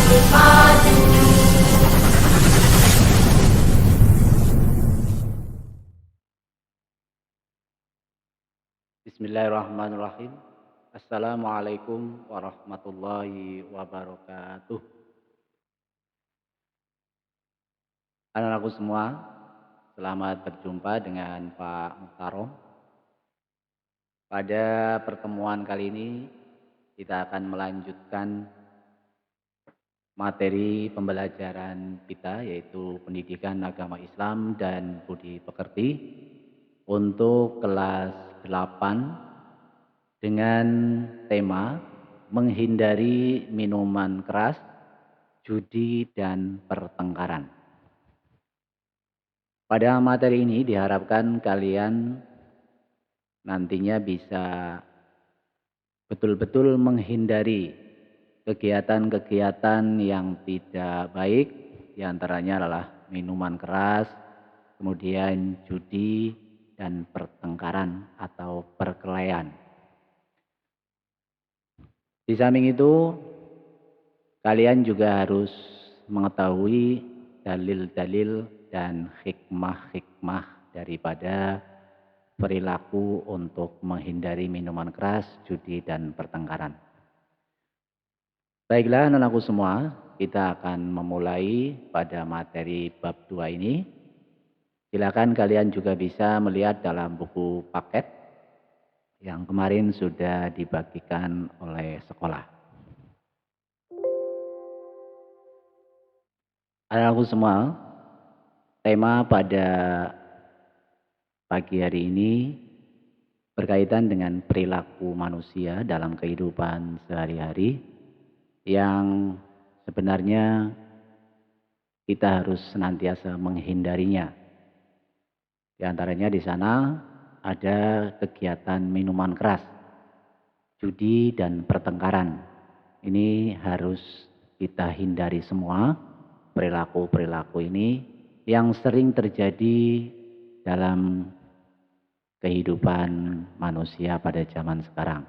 Bismillahirrahmanirrahim. Assalamualaikum warahmatullahi wabarakatuh. Anak-anakku semua, selamat berjumpa dengan Pak Muhtarom. Pada pertemuan kali ini, kita akan melanjutkan materi pembelajaran kita, yaitu pendidikan agama Islam dan budi pekerti untuk kelas 8 dengan tema menghindari minuman keras, judi, dan pertengkaran. Pada materi ini diharapkan kalian nantinya bisa betul-betul menghindari kegiatan-kegiatan yang tidak baik, diantaranya adalah minuman keras, kemudian judi, dan pertengkaran atau perkelahian. Di samping itu, kalian juga harus mengetahui dalil-dalil dan hikmah-hikmah daripada perilaku untuk menghindari minuman keras, judi, dan pertengkaran. Baiklah anak-anakku semua, kita akan memulai pada materi bab 2 ini. Silakan kalian juga bisa melihat dalam buku paket yang kemarin sudah dibagikan oleh sekolah. Anak-anakku semua, tema pada pagi hari ini berkaitan dengan perilaku manusia dalam kehidupan sehari-hari yang sebenarnya kita harus senantiasa menghindarinya. Di antaranya di sana ada kegiatan minuman keras, judi, dan pertengkaran. Ini harus kita hindari semua perilaku-perilaku ini yang sering terjadi dalam kehidupan manusia pada zaman sekarang.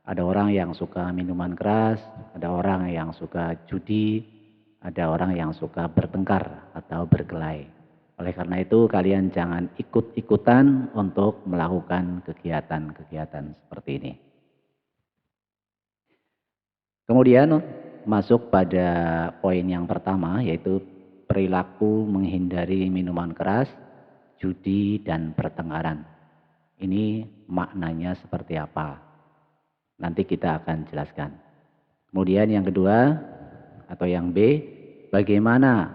Ada orang yang suka minuman keras, ada orang yang suka judi, ada orang yang suka bertengkar atau berkelahi. Oleh karena itu kalian jangan ikut-ikutan untuk melakukan kegiatan-kegiatan seperti ini. Kemudian masuk pada poin yang pertama, yaitu perilaku menghindari minuman keras, judi, dan pertengkaran. Ini maknanya seperti apa? Nanti kita akan jelaskan. Kemudian yang kedua atau yang B, bagaimana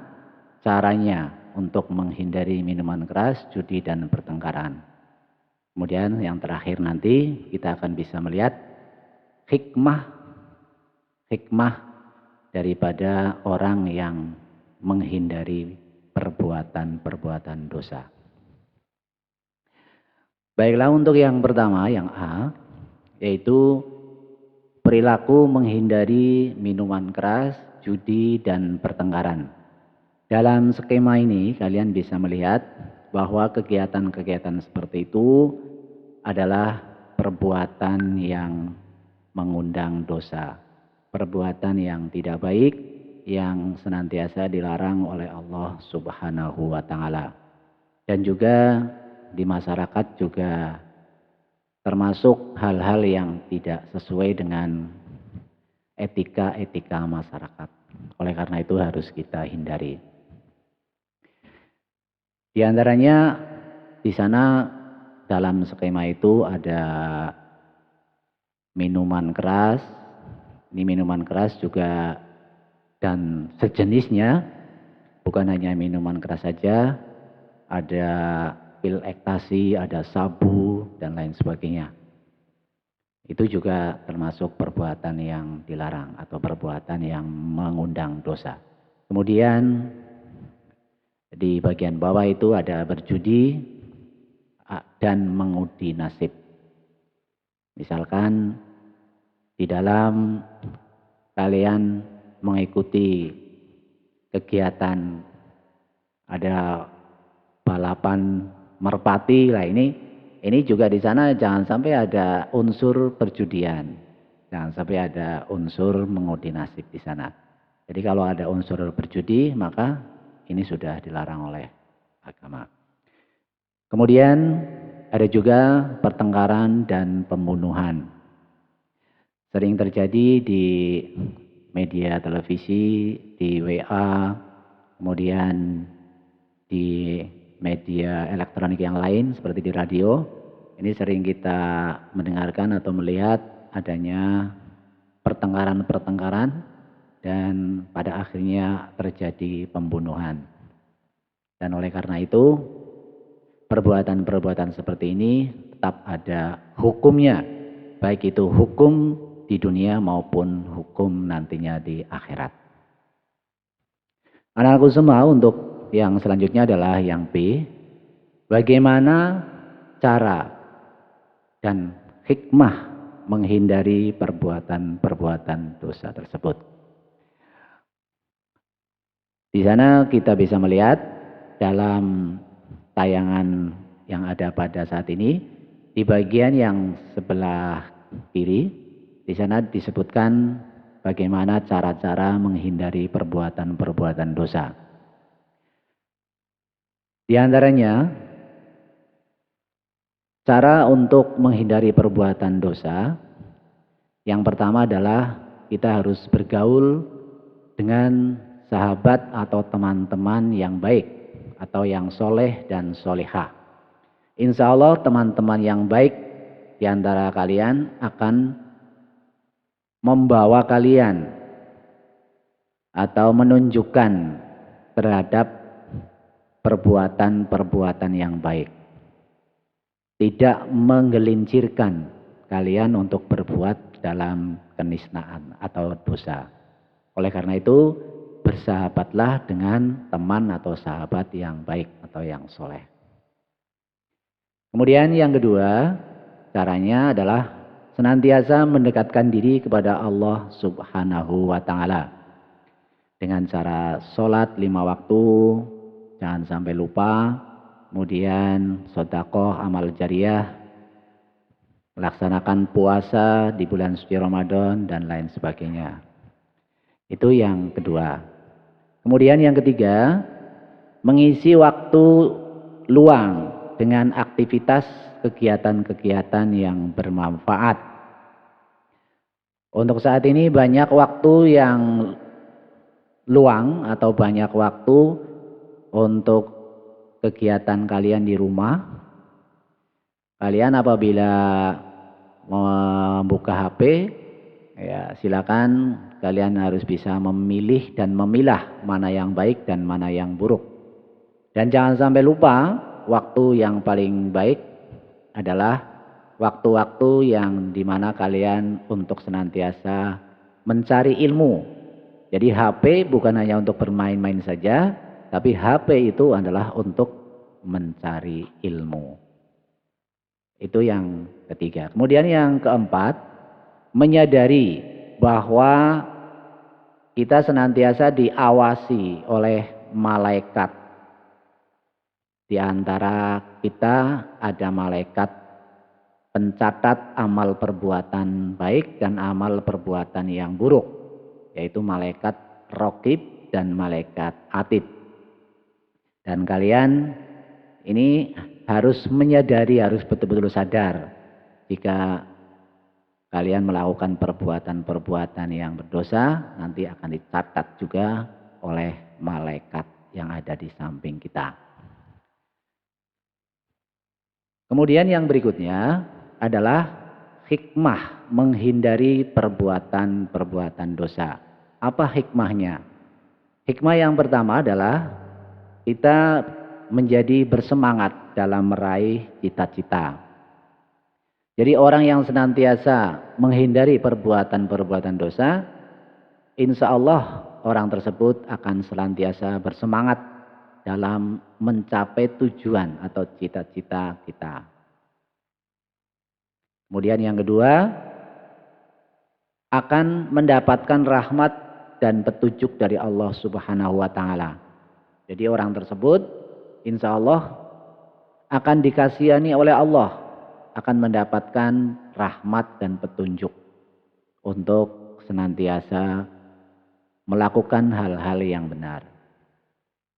caranya untuk menghindari minuman keras, judi, dan pertengkaran. Kemudian yang terakhir nanti kita akan bisa melihat hikmah daripada orang yang menghindari perbuatan-perbuatan dosa. Baiklah, untuk yang pertama, yang A, yaitu perilaku menghindari minuman keras, judi, dan pertengkaran. Dalam skema ini kalian bisa melihat bahwa kegiatan-kegiatan seperti itu adalah perbuatan yang mengundang dosa, perbuatan yang tidak baik yang senantiasa dilarang oleh Allah Subhanahu wa Ta'ala. Dan juga di masyarakat juga termasuk hal-hal yang tidak sesuai dengan etika-etika masyarakat. Oleh karena itu harus kita hindari. Di antaranya di sana dalam skema itu ada minuman keras. Ini minuman keras juga dan sejenisnya, bukan hanya minuman keras saja, ada pil ekstasi, ada sabu, dan lain sebagainya. Itu juga termasuk perbuatan yang dilarang atau perbuatan yang mengundang dosa. Kemudian di bagian bawah itu ada berjudi dan mengundi nasib. Misalkan di dalam kalian mengikuti kegiatan ada balapan merpati lah, ini juga di sana jangan sampai ada unsur perjudian, jangan sampai ada unsur mengundi nasib di sana. Jadi kalau ada unsur berjudi, maka ini sudah dilarang oleh agama. Kemudian ada juga pertengkaran dan pembunuhan. Sering terjadi di media televisi, di WA, kemudian di media elektronik yang lain seperti di radio. Ini sering kita mendengarkan atau melihat adanya pertengkaran-pertengkaran dan pada akhirnya terjadi pembunuhan. Dan oleh karena itu, perbuatan-perbuatan seperti ini tetap ada hukumnya, baik itu hukum di dunia maupun hukum nantinya di akhirat. Anak-anakku semua, untuk yang selanjutnya adalah yang B. Bagaimana cara dan hikmah menghindari perbuatan-perbuatan dosa tersebut. Di sana kita bisa melihat dalam tayangan yang ada pada saat ini, di bagian yang sebelah kiri, di sana disebutkan bagaimana cara-cara menghindari perbuatan-perbuatan dosa. Di antaranya, cara untuk menghindari perbuatan dosa, yang pertama adalah kita harus bergaul dengan sahabat atau teman-teman yang baik atau yang soleh dan solehah. Insya Allah teman-teman yang baik di antara kalian akan membawa kalian atau menunjukkan terhadap perbuatan-perbuatan yang baik. Tidak menggelincirkan kalian untuk berbuat dalam keniscayaan atau dosa. Oleh karena itu, bersahabatlah dengan teman atau sahabat yang baik atau yang soleh. Kemudian yang kedua, caranya adalah senantiasa mendekatkan diri kepada Allah Subhanahu wa Ta'ala. Dengan cara sholat 5 waktu, jangan sampai lupa. Kemudian sedekah, amal jariah, melaksanakan puasa di bulan suci Ramadan dan lain sebagainya. Itu yang kedua. Kemudian yang ketiga, mengisi waktu luang dengan aktivitas kegiatan-kegiatan yang bermanfaat. Untuk saat ini banyak waktu yang luang atau banyak waktu untuk kegiatan kalian di rumah. Kalian apabila membuka HP, ya silakan kalian harus bisa memilih dan memilah mana yang baik dan mana yang buruk. Dan jangan sampai lupa, waktu yang paling baik adalah waktu-waktu yang dimana kalian untuk senantiasa mencari ilmu. Jadi HP bukan hanya untuk bermain-main saja, tapi HP itu adalah untuk mencari ilmu. Itu yang ketiga. Kemudian yang keempat, menyadari bahwa kita senantiasa diawasi oleh malaikat. Di antara kita ada malaikat pencatat amal perbuatan baik dan amal perbuatan yang buruk, yaitu malaikat Raqib dan malaikat Atid. Dan kalian ini harus menyadari, harus betul-betul sadar jika kalian melakukan perbuatan-perbuatan yang berdosa, nanti akan dicatat juga oleh malaikat yang ada di samping kita. Kemudian yang berikutnya adalah hikmah menghindari perbuatan-perbuatan dosa. Apa hikmahnya? Hikmah yang pertama adalah kita menjadi bersemangat dalam meraih cita-cita. Jadi orang yang senantiasa menghindari perbuatan-perbuatan dosa, insya Allah orang tersebut akan senantiasa bersemangat dalam mencapai tujuan atau cita-cita kita. Kemudian yang kedua, akan mendapatkan rahmat dan petunjuk dari Allah Subhanahu wa Ta'ala. Jadi orang tersebut insya Allah akan dikasihani oleh Allah, akan mendapatkan rahmat dan petunjuk untuk senantiasa melakukan hal-hal yang benar.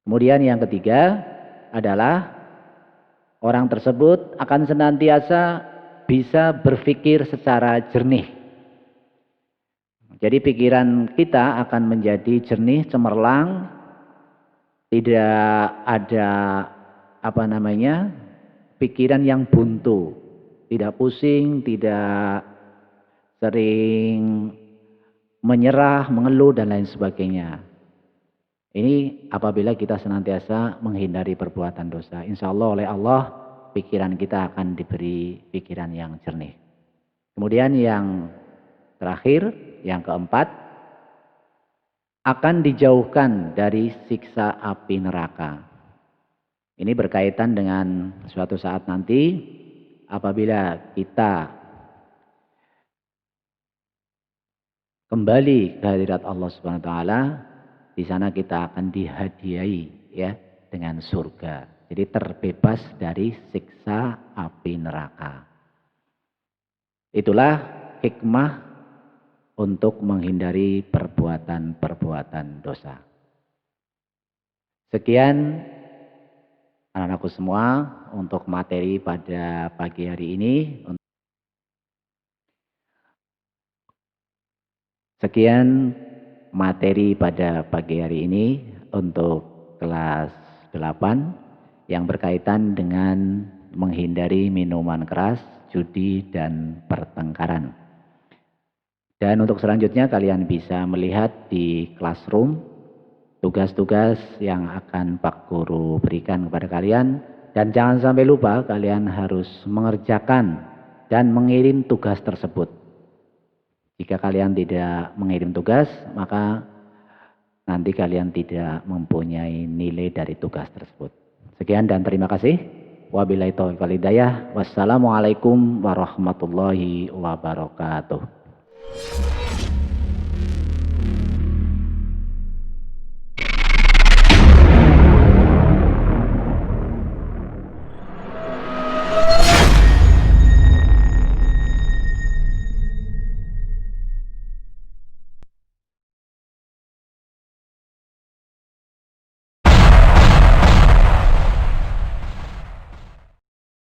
Kemudian yang ketiga adalah orang tersebut akan senantiasa bisa berpikir secara jernih. Jadi pikiran kita akan menjadi jernih, cemerlang, tidak ada pikiran yang buntu, tidak pusing, tidak sering menyerah, mengeluh dan lain sebagainya. Ini apabila kita senantiasa menghindari perbuatan dosa. Insya Allah oleh Allah pikiran kita akan diberi pikiran yang jernih. Kemudian yang terakhir, yang keempat, akan dijauhkan dari siksa api neraka. Ini berkaitan dengan suatu saat nanti apabila kita kembali ke hadirat Allah Subhanahu wa taala, di sana kita akan dihadiahi ya dengan surga. Jadi terbebas dari siksa api neraka. Itulah hikmah untuk menghindari perbuatan-perbuatan dosa. Sekian anak-anakku semua untuk materi pada pagi hari ini. Sekian materi pada pagi hari ini untuk kelas 8 yang berkaitan dengan menghindari minuman keras, judi, dan pertengkaran. Dan untuk selanjutnya kalian bisa melihat di classroom tugas-tugas yang akan Pak Guru berikan kepada kalian. Dan jangan sampai lupa kalian harus mengerjakan dan mengirim tugas tersebut. Jika kalian tidak mengirim tugas, maka nanti kalian tidak mempunyai nilai dari tugas tersebut. Sekian dan terima kasih. Wabillahi taufiq wal hidayah. Wassalamualaikum warahmatullahi wabarakatuh.